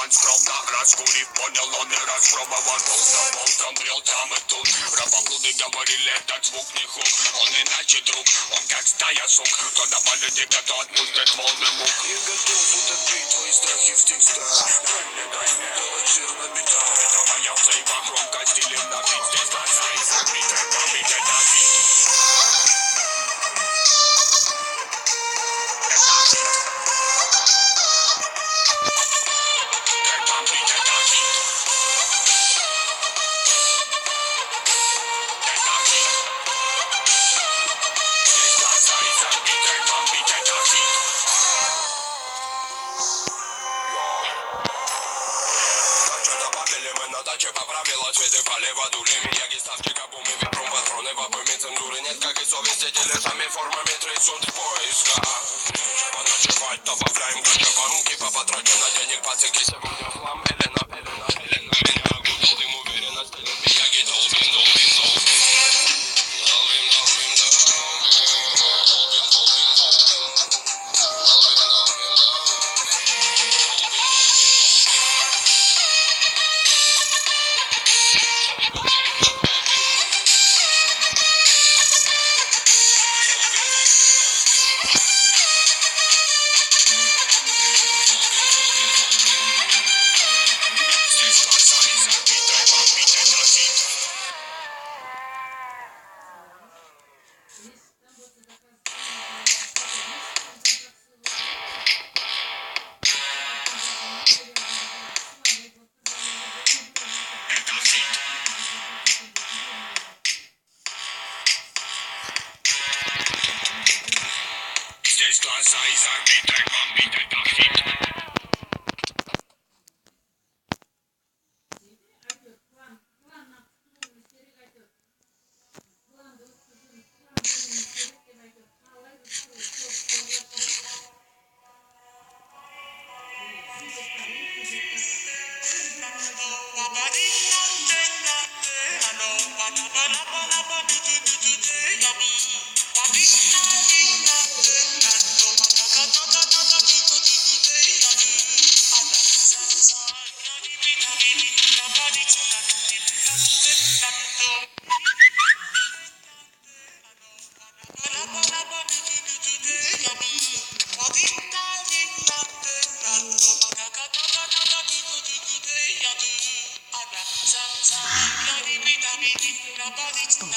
Иван скромно раскурив, понял он и распробовал. Пол за болтом брел там и тут. Рабоблуды говорили, этот звук не хук. Он иначе друг, он как стая сук. То добавит тебя, то отпустит волны мук. И готов утопить твои страхи в текстах. Дай мне, делать жирно бита. Это моя взаима громко стилем набить. Здесь глаза и закрыты, побить это бит. Поправила цветы, полива дулями, яги, ставки, кабумы, ветром, патроны, вапами, цензуры нет, как и совести, телесами, формами, трясут в поисках. Поночевать, добавляем кочеванки, по потрачено денег, пацики, сегодня хлам, Элена, меня окутал им уверенность, яги, долбин. Здесь глаза из орбиты, бомбит это хит. Стоп.